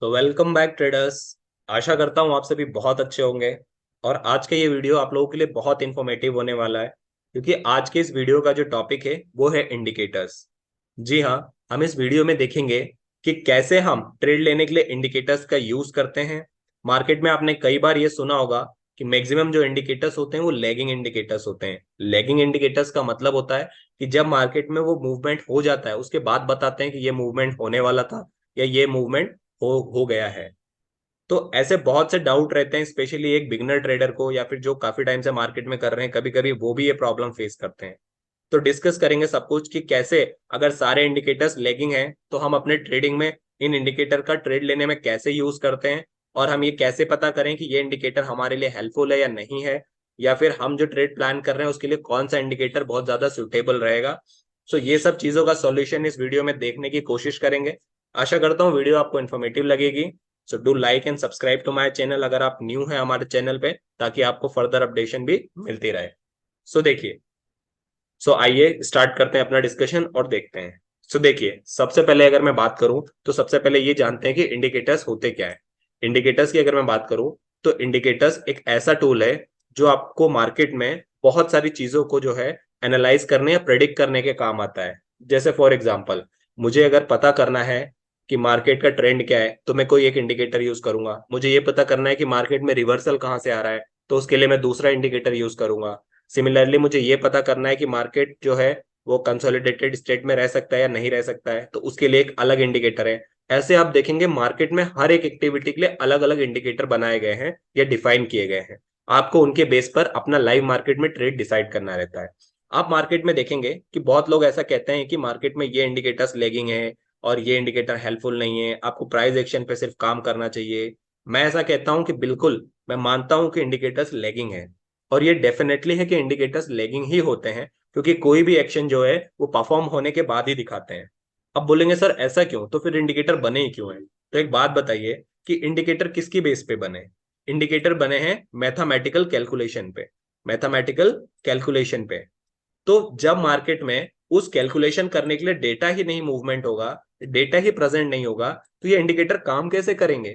तो welcome back traders. आशा करता हूँ आप सभी बहुत अच्छे होंगे। और आज का ये वीडियो आप लोगों के लिए बहुत इंफॉर्मेटिव होने वाला है, क्योंकि आज के इस वीडियो का जो टॉपिक है वो है इंडिकेटर्स। जी हाँ, हम इस वीडियो में देखेंगे कि कैसे हम ट्रेड लेने के लिए इंडिकेटर्स का यूज करते हैं। मार्केट में आपने कई बार ये सुना होगा कि मैक्सिमम जो इंडिकेटर्स होते हैं वो लैगिंग इंडिकेटर्स होते हैं। लैगिंग इंडिकेटर्स का मतलब होता है कि जब मार्केट में वो मूवमेंट हो जाता है उसके बाद बताते हैं कि ये मूवमेंट होने वाला था या ये मूवमेंट हो गया है। तो ऐसे बहुत से डाउट रहते हैं, स्पेशली एक बिगनर ट्रेडर को या फिर जो काफी टाइम से मार्केट में कर रहे हैं, कभी कभी वो भी ये प्रॉब्लम फेस करते हैं। तो डिस्कस करेंगे सब कुछ कि कैसे, अगर सारे इंडिकेटर्स लैगिंग हैं तो हम अपने ट्रेडिंग में इन इंडिकेटर का ट्रेड लेने में कैसे यूज करते हैं, और हम ये कैसे पता करें कि ये इंडिकेटर हमारे लिए हेल्पफुल है या नहीं है, या फिर हम जो ट्रेड प्लान कर रहे हैं उसके लिए कौन सा इंडिकेटर बहुत ज्यादा सुटेबल रहेगा। सो ये सब चीजों का सॉल्यूशन इस वीडियो में देखने की कोशिश करेंगे। आशा करता हूँ वीडियो आपको इन्फॉर्मेटिव लगेगी। So do like and subscribe to my channel अगर आप न्यू हैं हमारे चैनल पे, ताकि आपको फर्दर अपडेशन भी मिलती रहे। सो देखिए, आइए स्टार्ट करते हैं अपना डिस्कशन और देखते हैं। देखिए, सबसे पहले अगर मैं बात करूं तो सबसे पहले ये जानते हैं कि इंडिकेटर्स होते क्या है। इंडिकेटर्स की अगर मैं बात करूं तो इंडिकेटर्स एक ऐसा टूल है जो आपको मार्केट में बहुत सारी चीजों को जो है एनालाइज करने या प्रेडिक्ट करने के काम आता है। जैसे फॉर एग्जाम्पल, मुझे अगर पता करना है कि मार्केट का ट्रेंड क्या है तो मैं कोई एक इंडिकेटर यूज करूंगा। मुझे ये पता करना है कि मार्केट में रिवर्सल कहाँ से आ रहा है तो उसके लिए मैं दूसरा इंडिकेटर यूज करूंगा। सिमिलरली मुझे ये पता करना है कि मार्केट जो है वो कंसोलिडेटेड स्टेट में रह सकता है या नहीं रह सकता है, तो उसके लिए एक अलग इंडिकेटर है। ऐसे आप देखेंगे मार्केट में हर एक एक्टिविटी के लिए अलग अलग इंडिकेटर बनाए गए हैं या डिफाइन किए गए हैं। आपको उनके बेस पर अपना लाइव मार्केट में ट्रेड डिसाइड करना रहता है। आप मार्केट में देखेंगे कि बहुत लोग ऐसा कहते हैं कि मार्केट में ये इंडिकेटर्स लेगिंग है और ये इंडिकेटर हेल्पफुल नहीं है, आपको प्राइस एक्शन पे सिर्फ काम करना चाहिए। मैं ऐसा कहता हूं कि बिल्कुल, मैं मानता हूं कि इंडिकेटर्स लेगिंग है। और ये डेफिनेटली है कि इंडिकेटर्स लैगिंग ही होते हैं, क्योंकि कोई भी एक्शन जो है वो परफॉर्म होने के बाद ही दिखाते हैं। अब बोलेंगे सर ऐसा क्यों, तो फिर इंडिकेटर बने ही क्यों हैं। तो एक बात बताइए कि इंडिकेटर किसकी बेस पे बने। इंडिकेटर बने हैं मैथमेटिकल कैलकुलेशन पे। मैथमेटिकल कैलकुलेशन पे। तो जब मार्केट में उस कैलकुलेशन करने के लिए डेटा ही नहीं मूवमेंट होगा, डेटा ही प्रेजेंट नहीं होगा, तो ये इंडिकेटर काम कैसे करेंगे।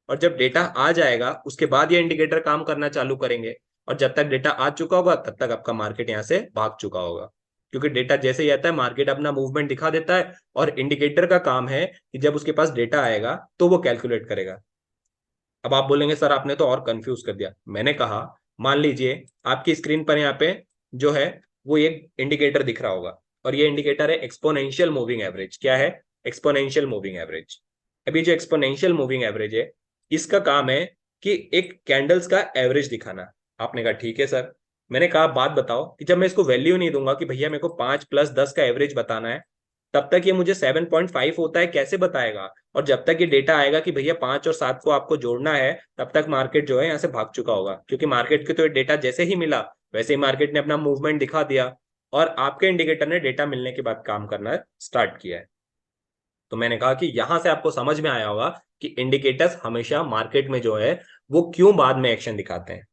और जब डेटा आ जाएगा उसके बाद ये इंडिकेटर काम करना चालू करेंगे। और जब तक डेटा आ चुका होगा तब तक आपका मार्केट यहाँ से भाग चुका होगा, क्योंकि डेटा जैसे ही आता है मार्केट अपना मूवमेंट दिखा देता है। और इंडिकेटर का काम है कि जब उसके पास डेटा आएगा तो वो कैलकुलेट करेगा। अब आप बोलेंगे सर आपने तो और कंफ्यूज कर दिया। मैंने कहा, मान लीजिए आपकी स्क्रीन पर यहाँ पे जो है वो एक इंडिकेटर दिख रहा होगा, और ये इंडिकेटर है एक्सपोनेंशियल मूविंग एवरेज। क्या है? Exponential moving average. अभी जो एक्सपोनेंशियल मूविंग एवरेज है इसका काम है कि एक कैंडल्स का एवरेज दिखाना। आपने कहा ठीक है सर। मैंने कहा बात बताओ कि जब मैं इसको वैल्यू नहीं दूंगा कि भैया मेरे को 5 + 10 का एवरेज बताना है, तब तक ये मुझे 7.5 होता है कैसे बताएगा। और जब तक ये डेटा आएगा कि भैया 5 और 7 को आपको जोड़ना है, तब तक मार्केट जो है यहाँ से भाग चुका होगा, क्योंकि मार्केट के तो डेटा जैसे ही मिला वैसे ही मार्केट ने अपना मूवमेंट दिखा दिया। और आपके इंडिकेटर ने डेटा मिलने के बाद काम करना स्टार्ट किया है। तो मैंने कहा कि यहां से आपको समझ में आया होगा कि इंडिकेटर्स हमेशा मार्केट में जो है वो क्यों बाद में एक्शन दिखाते हैं।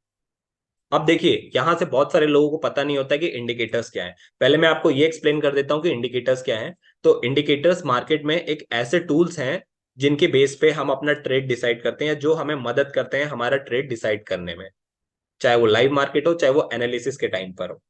अब देखिए, यहां से बहुत सारे लोगों को पता नहीं होता कि इंडिकेटर्स क्या है। पहले मैं आपको ये एक्सप्लेन कर देता हूं कि इंडिकेटर्स क्या है। तो इंडिकेटर्स मार्केट में एक ऐसे टूल्स हैं जिनके बेस पे हम अपना ट्रेड डिसाइड करते हैं, जो हमें मदद करते हैं हमारा ट्रेड डिसाइड करने में, चाहे वो लाइव मार्केट हो चाहे वो एनालिसिस के टाइम पर हो।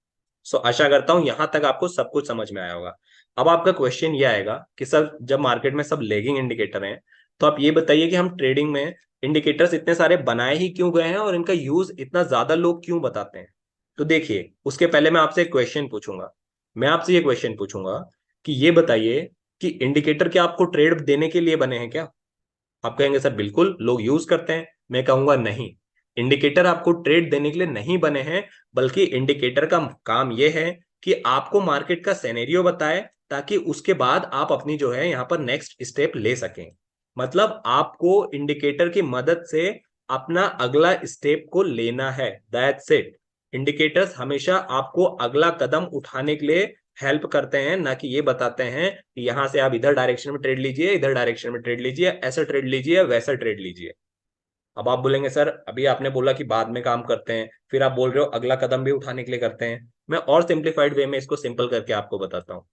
आशा करता हूं यहां तक आपको सब कुछ समझ में आया होगा। अब आपका क्वेश्चन ये आएगा कि सर जब मार्केट में सब लेगिंग इंडिकेटर हैं, तो आप ये बताइए कि हम ट्रेडिंग में इंडिकेटर्स इतने सारे बनाए ही क्यों गए हैं और इनका यूज इतना ज्यादा लोग क्यों बताते हैं। तो देखिए, उसके पहले मैं आपसे एक क्वेश्चन पूछूंगा। मैं आपसे ये क्वेश्चन पूछूंगा कि ये बताइए कि इंडिकेटर क्या आपको ट्रेड देने के लिए बने हैं क्या। आप कहेंगे सर बिल्कुल लोग यूज करते हैं। मैं कहूंगा नहीं, इंडिकेटर आपको ट्रेड देने के लिए नहीं बने हैं, बल्कि इंडिकेटर का काम यह है कि आपको मार्केट का सिनेरियो बताए, ताकि उसके बाद आप अपनी जो है यहाँ पर नेक्स्ट स्टेप ले सकें। मतलब आपको इंडिकेटर की मदद से अपना अगला स्टेप को लेना है, दैट्स इट। इंडिकेटर्स हमेशा आपको अगला कदम उठाने के लिए हेल्प करते हैं, ना कि ये बताते हैं कि यहां से आप इधर डायरेक्शन में ट्रेड लीजिए, इधर डायरेक्शन में ट्रेड लीजिए, ऐसा ट्रेड लीजिए, वैसा ट्रेड लीजिए। अब आप बोलेंगे सर अभी आपने बोला कि बाद में काम करते हैं, फिर आप बोल रहे हो अगला कदम भी उठाने के लिए करते हैं। मैं और सिंप्लीफाइड वे में इसको सिंपल करके आपको बताता हूँ।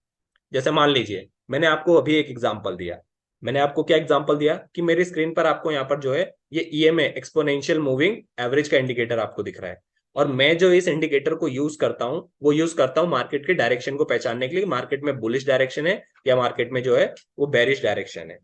जैसे मान लीजिए मैंने आपको अभी एक एग्जांपल दिया। मैंने आपको क्या एग्जांपल दिया कि मेरी स्क्रीन पर आपको यहाँ पर जो है ये ईएमए एक्सपोनेंशियल मूविंग एवरेज का इंडिकेटर आपको दिख रहा है, और मैं जो इस इंडिकेटर को यूज करता हूँ वो यूज करता हूँ मार्केट के डायरेक्शन को पहचानने के लिए, मार्केट में बुलिश डायरेक्शन है या मार्केट में जो है वो बेरिश डायरेक्शन है।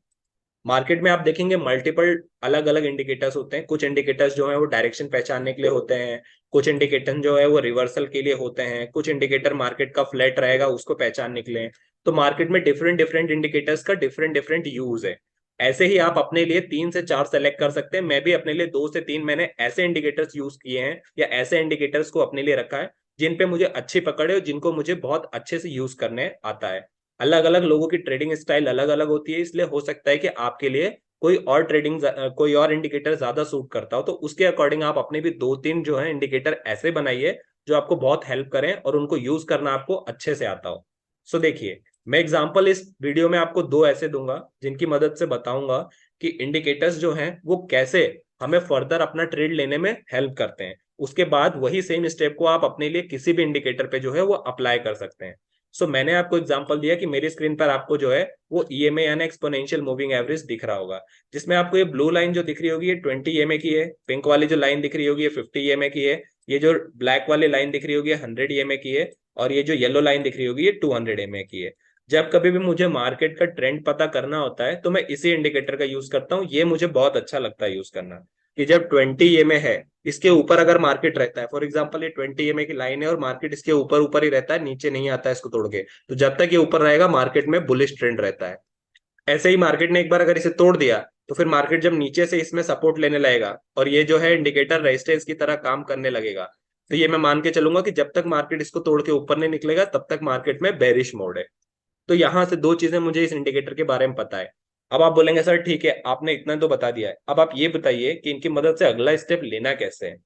मार्केट में आप देखेंगे मल्टीपल अलग अलग इंडिकेटर्स होते हैं, कुछ इंडिकेटर्स जो है वो डायरेक्शन पहचानने के लिए होते हैं, कुछ इंडिकेटर जो है वो रिवर्सल के लिए होते हैं, कुछ इंडिकेटर मार्केट का फ्लैट रहेगा उसको पहचानने के लिए। तो मार्केट में डिफरेंट डिफरेंट इंडिकेटर्स का डिफरेंट डिफरेंट यूज है। ऐसे ही आप अपने लिए 3 से 4 सेलेक्ट कर सकते हैं। मैं भी अपने लिए 2 से 3 मैंने ऐसे इंडिकेटर्स यूज किए हैं या ऐसे इंडिकेटर्स को अपने लिए रखा है जिन पे मुझे अच्छी पकड़ है और जिनको मुझे बहुत अच्छे से यूज करने आता है। अलग अलग लोगों की ट्रेडिंग स्टाइल अलग अलग होती है, इसलिए हो सकता है कि आपके लिए कोई और इंडिकेटर ज्यादा सूट करता हो, तो उसके अकॉर्डिंग आप अपने भी 2 3 जो है इंडिकेटर ऐसे बनाइए जो आपको बहुत हेल्प करें और उनको यूज करना आपको अच्छे से आता हो। सो देखिए, मैं एग्जांपल इस वीडियो में आपको 2 ऐसे दूंगा जिनकी मदद से बताऊंगा कि इंडिकेटर्स जो हैं वो कैसे हमें फर्दर अपना ट्रेड लेने में हेल्प करते हैं। उसके बाद वही सेम स्टेप को आप अपने लिए किसी भी इंडिकेटर पे जो है वो अप्लाई कर सकते हैं। सो मैंने आपको एग्जांपल दिया कि मेरी स्क्रीन पर आपको जो है वो ईएमए यानी एक्सपोनेंशियल मूविंग एवरेज दिख रहा होगा, जिसमें आपको ये ब्लू लाइन जो दिख रही होगी ये 20 ईएमए की है, पिंक वाली जो लाइन दिख रही होगी ये 50 ईएमए की है, ये जो ब्लैक वाली लाइन दिख रही होगी ये 100 ईएमए की है, और ये जो येलो लाइन दिख रही होगी ये 200 ईएमए की है। जब कभी भी मुझे मार्केट का ट्रेंड पता करना होता है तो मैं इसी इंडिकेटर का यूज करता हूँ, ये मुझे बहुत अच्छा लगता है यूज करना। कि जब 20 ईएमए है, इसके ऊपर अगर मार्केट रहता है, फॉर एग्जांपल ये 20 ईएमए की लाइन है और मार्केट इसके ऊपर ऊपर ही रहता है, नीचे नहीं आता है इसको तोड़ के, तो जब तक ये ऊपर रहेगा मार्केट में बुलिश ट्रेंड रहता है। ऐसे ही मार्केट ने एक बार अगर इसे तोड़ दिया तो फिर मार्केट जब नीचे से इसमें सपोर्ट लेने लगेगा और ये जो है इंडिकेटर रेजिस्टेंस की तरह काम करने लगेगा, तो ये मैं मान के चलूंगा कि जब तक मार्केट इसको तोड़ के ऊपर नहीं निकलेगा तब तक मार्केट में बेरिश मोड है। तो यहां से 2 चीजें मुझे इस इंडिकेटर के बारे में पता है। अब आप बोलेंगे सर ठीक है आपने इतना तो बता दिया है, अब आप ये बताइए कि इनकी मदद से अगला स्टेप लेना कैसे है।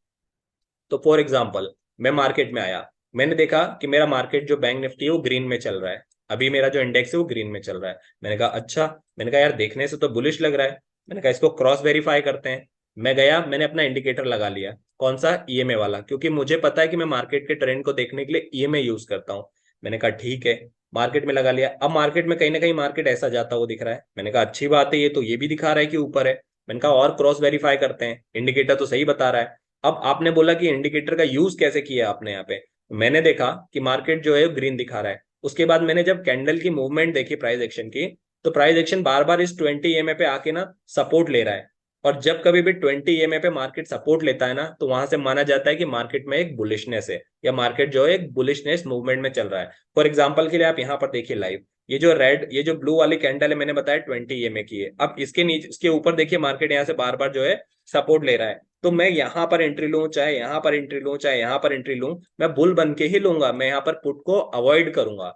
तो फॉर एग्जाम्पल, मैं मार्केट में आया, मैंने देखा कि मेरा मार्केट जो बैंक निफ्टी है वो ग्रीन में चल रहा है, अभी मेरा जो इंडेक्स है वो ग्रीन में चल रहा है। मैंने कहा अच्छा, मैंने कहा यार देखने से तो बुलिश लग रहा है, मैंने कहा इसको क्रॉस वेरीफाई करते हैं। मैं गया, मैंने अपना इंडिकेटर लगा लिया, कौन सा, ईएमए वाला, क्योंकि मुझे पता है कि मैं मार्केट के ट्रेंड को देखने के लिए ईएमए यूज करता हूँ। मैंने कहा ठीक है, मार्केट में लगा लिया। अब मार्केट में कहीं ना कहीं मार्केट ऐसा जाता हुआ दिख रहा है, मैंने कहा अच्छी बात है, ये तो ये भी दिखा रहा है कि ऊपर है। मैंने कहा और क्रॉस वेरीफाई करते हैं, इंडिकेटर तो सही बता रहा है। अब आपने बोला कि इंडिकेटर का यूज कैसे किया आपने यहाँ पे, मैंने देखा कि मार्केट जो है ग्रीन दिखा रहा है। उसके बाद मैंने जब कैंडल की मूवमेंट देखी प्राइस एक्शन की, तो प्राइस एक्शन बार बार इस 20 ईएमए पे आके ना सपोर्ट ले रहा है। और जब कभी भी 20 ईएमए पे मार्केट सपोर्ट लेता है ना, तो वहां से माना जाता है कि मार्केट में एक बुलिशनेस है या मार्केट जो है एक बुलिशनेस मूवमेंट में चल रहा है। फॉर एग्जाम्पल के लिए आप यहाँ पर देखिए लाइव, ये जो ब्लू वाली कैंडल है मैंने बताया 20 ईएमए की है। अब इसके नीचे इसके ऊपर देखिए मार्केट यहाँ से बार बार जो है सपोर्ट ले रहा है। तो मैं यहाँ पर एंट्री लूं, चाहे यहाँ पर एंट्री लूं, चाहे यहाँ पर एंट्री लूं, मैं बुल बन के ही लूंगा, मैं यहाँ पर पुट को अवॉइड करूंगा।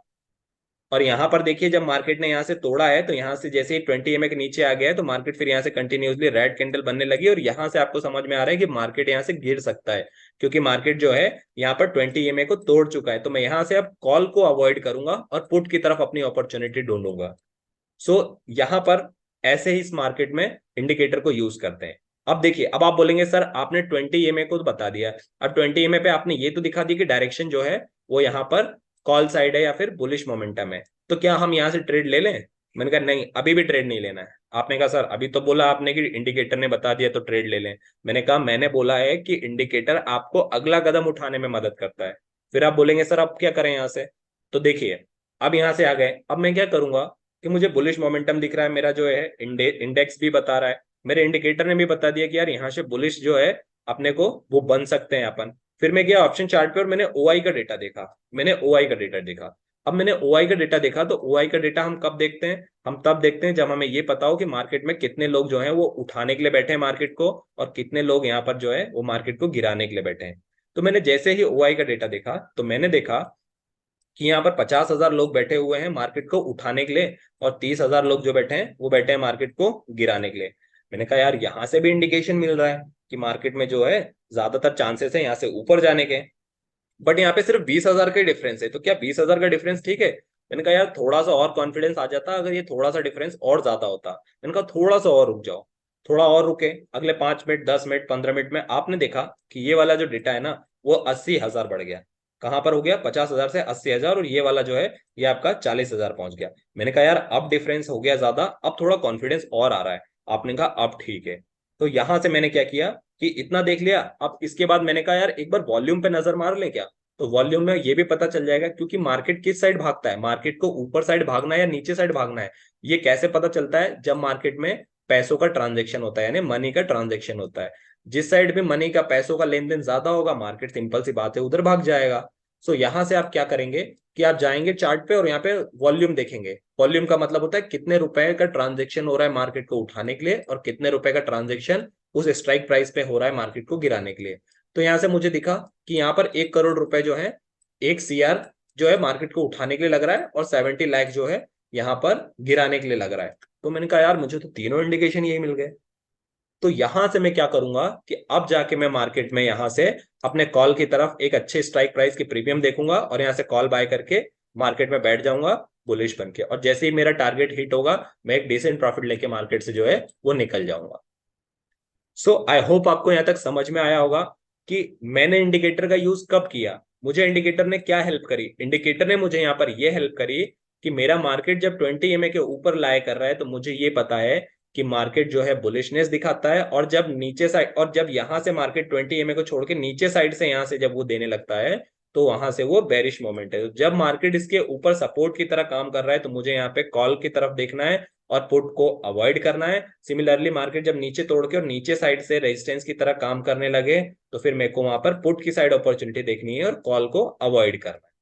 और यहाँ पर देखिए जब मार्केट ने यहाँ से तोड़ा है तो यहाँ से जैसे ही 20 ईएमए के नीचे आ गया है तो मार्केट फिर यहाँ से कंटिन्यूसली रेड कैंडल बनने लगी, और यहाँ से आपको समझ में आ रहा है कि मार्केट यहाँ से गिर सकता है, क्योंकि मार्केट जो है यहाँ पर 20 ईएमए को तोड़ चुका है। तो मैं यहाँ से अब कॉल को अवॉइड करूंगा और पुट की तरफ अपनी अपॉर्चुनिटी ढूंढूंगा। सो यहाँ पर ऐसे ही इस मार्केट में इंडिकेटर को यूज करते हैं। अब देखिए, अब आप बोलेंगे सर आपने 20 ईएमए को तो बता दिया, अब 20 ईएमए पे आपने ये तो दिखा दी कि डायरेक्शन जो है वो यहाँ पर कॉल साइड है या फिर बुलिश मोमेंटम है, तो क्या हम यहाँ से ट्रेड ले लें। मैंने कहा नहीं, अभी भी ट्रेड नहीं लेना है। आपने कहा सर अभी तो बोला आपने कि इंडिकेटर ने बता दिया तो ट्रेड ले लें। मैंने कहा मैंने बोला है कि इंडिकेटर आपको अगला कदम उठाने में मदद करता है। फिर आप बोलेंगे सर अब क्या करें यहाँ से। तो देखिए, अब यहाँ से आ गए, अब मैं क्या करूंगा कि मुझे बुलिश मोमेंटम दिख रहा है, मेरा जो है इंडेक्स भी बता रहा है, मेरे इंडिकेटर ने भी बता दिया कि यार यहाँ से बुलिश जो है अपने को वो बन सकते हैं अपन। फिर मैं गया ऑप्शन चार्ट पे और मैंने ओआई का डेटा देखा, मैंने ओआई का डेटा देखा। अब मैंने ओआई का डेटा देखा, तो ओआई का डेटा हम कब देखते हैं, हम तब देखते हैं जब हमें ये पता हो कि मार्केट में कितने लोग जो हैं वो उठाने के लिए बैठे हैं मार्केट को, और कितने लोग यहाँ पर जो है वो मार्केट को गिराने के लिए बैठे हैं। तो मैंने जैसे ही ओआई का डेटा देखा तो मैंने देखा कि यहाँ पर 50,000 लोग बैठे हुए हैं मार्केट को उठाने के लिए, और 30,000 लोग जो बैठे हैं वो बैठे हैं मार्केट को गिराने के लिए। मैंने कहा यार यहाँ से भी इंडिकेशन मिल रहा है कि मार्केट में जो है ज्यादातर चांसेस है यहाँ से ऊपर जाने के। बट यहाँ पे सिर्फ 20,000 का डिफरेंस है, तो क्या 20,000 का डिफरेंस ठीक है। मैंने कहा यार थोड़ा सा और कॉन्फिडेंस आ जाता अगर ये थोड़ा सा डिफरेंस और ज्यादा होता। मैंने कहा थोड़ा सा और रुक जाओ, थोड़ा और रुके, अगले 5 मिनट 10 मिनट 15 मिनट में आपने देखा कि ये वाला जो डेटा है ना वो 80,000 बढ़ गया। कहां पर हो गया, 50,000 से 80,000, और ये वाला जो है ये आपका 40,000 पहुंच गया। मैंने कहा यार अब डिफरेंस हो गया ज्यादा, अब थोड़ा कॉन्फिडेंस और आ रहा है। आपने कहा अब ठीक है। तो यहां से मैंने क्या किया कि इतना देख लिया, अब इसके बाद मैंने कहा यार एक बार वॉल्यूम पे नजर मार ले क्या। तो वॉल्यूम में ये भी पता चल जाएगा, क्योंकि मार्केट किस साइड भागता है, मार्केट को ऊपर साइड भागना है या नीचे साइड भागना है, ये कैसे पता चलता है, जब मार्केट में पैसों का ट्रांजेक्शन होता है, यानी मनी का ट्रांजेक्शन होता है। जिस साइड में मनी का, पैसों का लेन देन ज्यादा होगा, मार्केट सिंपल सी बात है उधर भाग जाएगा। सो यहां से आप क्या करेंगे कि आप जाएंगे चार्ट पे और यहाँ पे वॉल्यूम देखेंगे। वॉल्यूम का मतलब होता है कितने रुपए का ट्रांजेक्शन हो रहा है मार्केट को उठाने के लिए, और कितने रुपए का ट्रांजेक्शन उस स्ट्राइक प्राइस पे हो रहा है मार्केट को गिराने के लिए। तो यहां से मुझे दिखा कि यहाँ पर 1 करोड़ रुपए जो है, 1 CR जो है मार्केट को उठाने के लिए लग रहा है, और 70 लाख जो है यहाँ पर गिराने के लिए लग रहा है। तो मैंने कहा यार मुझे तो तीनों इंडिकेशन यही मिल गए। तो यहां से मैं क्या करूंगा कि अब जाके मैं मार्केट में यहां से अपने कॉल की तरफ एक अच्छे स्ट्राइक प्राइस की प्रीमियम देखूंगा, और यहां से कॉल बाय करके मार्केट में बैठ जाऊंगा बुलिश बन के, और जैसे ही मेरा टारगेट हिट होगा मैं एक डिसेंट प्रॉफिट लेके मार्केट से जो है वो निकल जाऊंगा। सो आई होप आपको यहां तक समझ में आया होगा कि मैंने इंडिकेटर का यूज कब किया, मुझे इंडिकेटर ने क्या हेल्प करी। इंडिकेटर ने मुझे यहाँ पर यह हेल्प करी कि मेरा मार्केट जब 20 EMA के ऊपर लाए कर रहा है, तो मुझे ये पता है कि मार्केट जो है बुलिशनेस दिखाता है, और जब नीचे साइड, और जब यहां से मार्केट 20 EMA को छोड़ के नीचे साइड से यहां से जब वो देने लगता है, तो वहां से वो बेरिश मोमेंट है। तो जब मार्केट इसके ऊपर सपोर्ट की तरह काम कर रहा है, तो मुझे यहाँ पे कॉल की तरफ देखना है और पुट को अवॉइड करना है। सिमिलरली मार्केट जब नीचे तोड़ के और नीचे साइड से रेजिस्टेंस की तरह काम करने लगे, तो फिर मेरे को वहां पर पुट की साइड अपॉर्चुनिटी देखनी है और कॉल को अवॉइड करना है।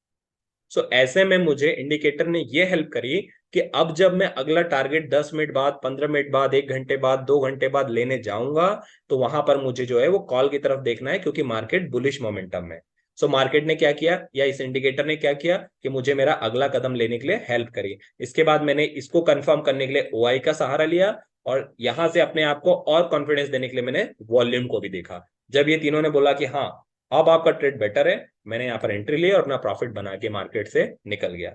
सो ऐसे में मुझे इंडिकेटर ने ये हेल्प करी कि अब जब मैं अगला टारगेट 10 मिनट बाद, 15 मिनट बाद, 1 घंटे बाद, 2 घंटे बाद लेने जाऊंगा, तो वहां पर मुझे जो है वो कॉल की तरफ देखना है, क्योंकि मार्केट बुलिश मोमेंटम में। सो मार्केट ने क्या किया, या इस इंडिकेटर ने क्या किया कि मुझे मेरा अगला कदम लेने के लिए हेल्प करी। इसके बाद मैंने इसको कंफर्म करने के लिए OI का सहारा लिया, और यहां से अपने आप को और कॉन्फिडेंस देने के लिए मैंने वॉल्यूम को भी देखा। जब ये तीनों ने बोला कि हाँ अब आपका ट्रेड बेटर है, मैंने यहाँ पर एंट्री ली और अपना प्रॉफिट बना के मार्केट से निकल गया।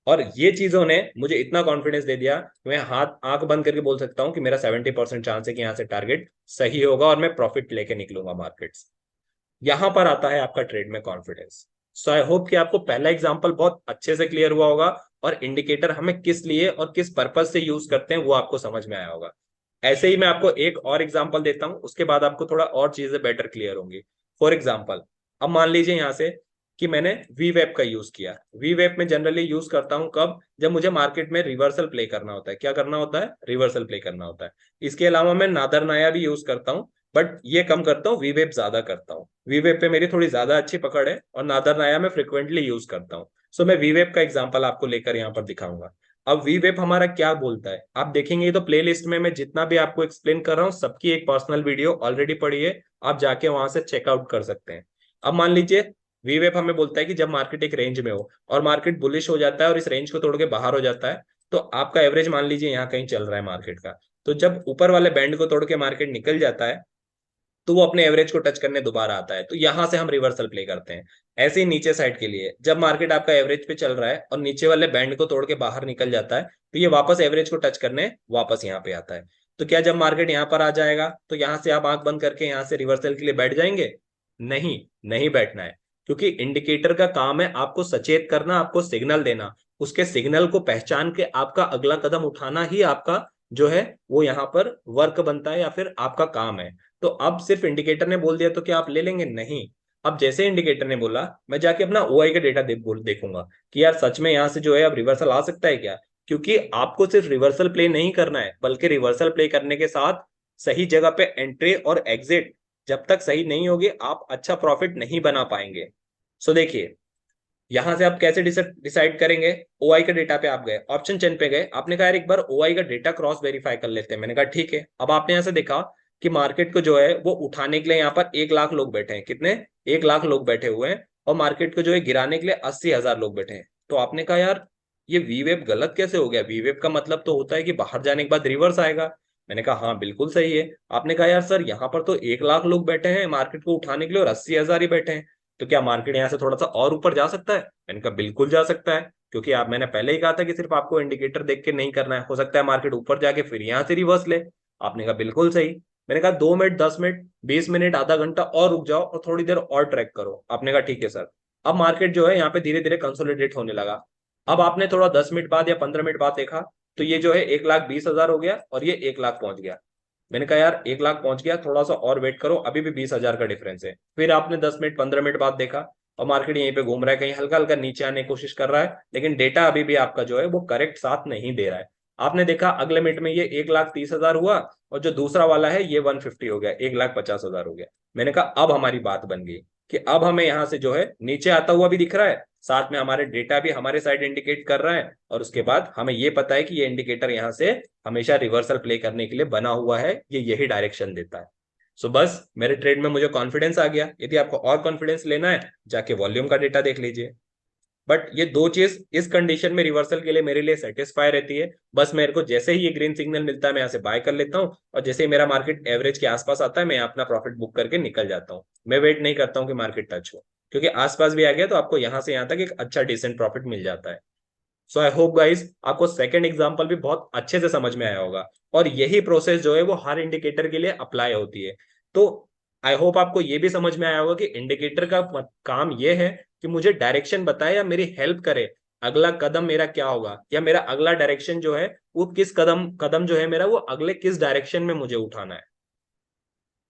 और ये चीजों ने मुझे इतना कॉन्फिडेंस दे दिया कि मैं हाथ आंख बंद करके बोल सकता हूं कि मेरा 70% चांस है कि यहाँ से टारगेट सही होगा और मैं प्रॉफिट लेके निकलूंगा मार्केट से। यहां पर आता है आपका ट्रेड में कॉन्फिडेंस। सो आई होप कि आपको पहला एग्जांपल बहुत अच्छे से क्लियर हुआ होगा, और इंडिकेटर हमें किस लिए और किस पर्पज से यूज करते हैं वो आपको समझ में आया होगा। ऐसे ही मैं आपको एक और एग्जांपल देता हूं, उसके बाद आपको थोड़ा और चीजें बेटर क्लियर होंगी। फॉर एग्जांपल, अब मान लीजिए यहां से कि मैंने वी वेब का यूज किया। वी वेब में जनरली यूज करता हूं कब, जब मुझे मार्केट में रिवर्सल प्ले करना होता है। क्या करना होता है, रिवर्सल प्ले करना होता है। इसके अलावा मैं नादर नाया भी यूज करता हूं, बट ये कम करता हूँ, वी वेब ज्यादा करता हूँ। वी वेब पे मेरी थोड़ी ज्यादा अच्छी पकड़ है, और नादर नाया मैं फ्रिक्वेंटली यूज करता हूँ। सो मैं वी वेब का एग्जांपल आपको लेकर यहाँ पर दिखाऊंगा। अब वी वेब हमारा क्या बोलता है, आप देखेंगे तो प्लेलिस्ट में मैं जितना भी आपको एक्सप्लेन कर रहा हूँ सबकी एक पर्सनल वीडियो ऑलरेडी पड़ी है, आप जाके वहां से चेकआउट कर सकते हैं। अब मान लीजिए वी वेब हमें बोलता है कि जब मार्केट एक रेंज में हो और मार्केट बुलिश हो जाता है और इस रेंज को तोड़ के बाहर हो जाता है, तो आपका एवरेज मान लीजिए यहाँ कहीं चल रहा है मार्केट का, तो जब ऊपर वाले बैंड को तोड़ के मार्केट निकल जाता है, तो वो अपने एवरेज को टच करने दोबारा आता है, तो यहां से हम रिवर्सल प्ले करते हैं। ऐसे ही नीचे साइड के लिए जब मार्केट आपका एवरेज पे चल रहा है और नीचे वाले बैंड को तोड़ के बाहर निकल जाता है, तो ये वापस एवरेज को टच करने वापस यहाँ पे आता है। तो क्या जब मार्केट यहाँ पर आ जाएगा तो यहाँ से आप आंख बंद करके यहाँ से रिवर्सल के लिए बैठ जाएंगे? नहीं, नहीं बैठना है, क्योंकि इंडिकेटर का काम है आपको सचेत करना, आपको सिग्नल देना, उसके सिग्नल को पहचान के आपका अगला कदम उठाना ही आपका जो है वो यहाँ पर वर्क बनता है या फिर आपका काम है। तो अब सिर्फ इंडिकेटर ने बोल दिया तो क्या आप ले लेंगे? नहीं। अब जैसे इंडिकेटर ने बोला, मैं जाके अपना OI का डेटा देखूंगा कि यार सच में यहाँ से जो है अब रिवर्सल आ सकता है क्या। क्योंकि आपको सिर्फ रिवर्सल प्ले नहीं करना है, बल्कि रिवर्सल प्ले करने के साथ सही जगह पे एंट्री और एग्जिट जब तक सही नहीं होगी आप अच्छा प्रॉफिट नहीं बना पाएंगे। सो देखिए, यहां से आप कैसे डिसाइड करेंगे। OI का डेटा पे आप गए, ऑप्शन चेन पे गए, आपने कहा यार एक बार OI का डेटा क्रॉस वेरीफाई कर लेते हैं। मैंने कहा ठीक है। अब आपने यहां से देखा कि मार्केट को जो है वो उठाने के लिए यहाँ पर 1 लाख लोग बैठे हैं। कितने? 1 लाख लोग बैठे हुए हैं। और मार्केट को जो है गिराने के लिए 80,000 लोग बैठे हैं। तो आपने कहा यार ये वी वेब गलत कैसे हो गया, वी वेब का मतलब तो होता है कि बाहर जाने के बाद रिवर्स आएगा। मैंने कहा हाँ बिल्कुल सही है। आपने कहा यार सर यहाँ पर तो 1 लाख लोग बैठे हैं मार्केट को उठाने के लिए और 80,000 ही बैठे हैं, तो क्या मार्केट यहाँ से थोड़ा सा और ऊपर जा सकता है? मैंने कहा बिल्कुल जा सकता है, क्योंकि आप, मैंने पहले ही कहा था कि सिर्फ आपको इंडिकेटर देख के नहीं करना है, हो सकता है मार्केट ऊपर जाके फिर यहाँ से रिवर्स ले। आपने कहा बिल्कुल सही। मैंने कहा 2 मिनट, 10 मिनट, 20 मिनट, आधा घंटा और रुक जाओ और थोड़ी देर और ट्रैक करो। आपने कहा ठीक है सर। अब मार्केट जो है यहाँ पे धीरे धीरे कंसोलिडेट होने लगा। अब आपने थोड़ा 10 मिनट बाद या 15 मिनट बाद देखा तो ये जो है 1,20,000 हो गया और ये 1 लाख पहुंच गया। मैंने कहा यार 1 लाख पहुंच गया, थोड़ा सा और वेट करो, अभी भी 20,000 का डिफरेंस है। फिर आपने 10 मिनट 15 मिनट बाद देखा और मार्केट यहीं पे घूम रहा है, कहीं हल्का हल्का नीचे आने की कोशिश कर रहा है, लेकिन डेटा अभी भी आपका जो है वो करेक्ट साथ नहीं दे रहा है। आपने देखा अगले मिनट में ये 1,30,000 हुआ और जो दूसरा वाला है ये 150 हो गया, 1,50,000 हो गया। मैंने कहा अब हमारी बात बन गई कि अब हमें यहाँ से जो है नीचे आता हुआ भी दिख रहा है, साथ में हमारे डेटा भी हमारे साइड इंडिकेट कर रहा है, और उसके बाद हमें ये पता है कि ये इंडिकेटर यहाँ से हमेशा रिवर्सल प्ले करने के लिए बना हुआ है, ये यही डायरेक्शन देता है। सो बस मेरे ट्रेड में मुझे कॉन्फिडेंस आ गया। यदि आपको और कॉन्फिडेंस लेना है जाके वॉल्यूम का डेटा देख लीजिए। बट ये दो चीज इस कंडीशन में रिवर्सल के लिए मेरे लिए सेटिस्फाई रहती है। बस मेरे को जैसे ही ये ग्रीन सिग्नल मिलता है मैं यहाँ से बाय कर लेता हूँ, और जैसे ही मेरा मार्केट एवरेज के आसपास आता है मैं अपना प्रॉफिट बुक करके निकल जाता हूँ। मैं वेट नहीं करता हूँ कि मार्केट टच हो, क्योंकि आसपास भी आ गया तो आपको यहाँ से यहाँ तक एक अच्छा डिसेंट प्रॉफिट मिल जाता है। सो आई होप गाइस आपको सेकंड एग्जांपल भी बहुत अच्छे से समझ में आया होगा, और यही प्रोसेस जो है वो हर इंडिकेटर के लिए अप्लाई होती है। तो आई होप आपको ये भी समझ में आया होगा कि इंडिकेटर का काम ये है कि मुझे डायरेक्शन बताए या मेरी हेल्प करे, अगला कदम मेरा क्या होगा, या मेरा अगला डायरेक्शन जो है वो किस कदम कदम जो है मेरा वो अगले किस डायरेक्शन में मुझे उठाना है।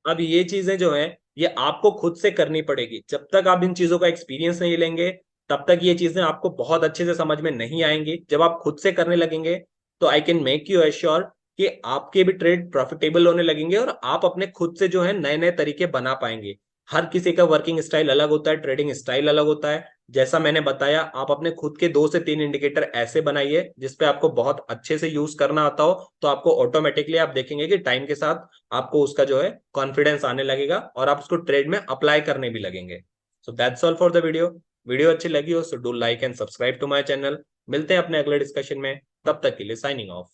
अब ये चीजें जो है ये आपको खुद से करनी पड़ेगी। जब तक आप इन चीजों का एक्सपीरियंस नहीं लेंगे तब तक ये चीजें आपको बहुत अच्छे से समझ में नहीं आएंगी। जब आप खुद से करने लगेंगे तो I can make you assure कि आपके भी ट्रेड प्रॉफिटेबल होने लगेंगे, और आप अपने खुद से जो है नए नए तरीके बना पाएंगे। हर किसी का वर्किंग स्टाइल अलग होता है, ट्रेडिंग स्टाइल अलग होता है। जैसा मैंने बताया आप अपने खुद के 2 से 3 इंडिकेटर ऐसे बनाइए जिसपे आपको बहुत अच्छे से यूज करना आता हो, तो आपको ऑटोमेटिकली आप देखेंगे कि टाइम के साथ आपको उसका जो है कॉन्फिडेंस आने लगेगा और आप उसको ट्रेड में अप्लाई करने भी लगेंगे। So that's all for the video. Video अच्छी लगी हो so do like and subscribe to my channel. मिलते हैं अपने अगले डिस्कशन में, तब तक के लिए साइनिंग ऑफ।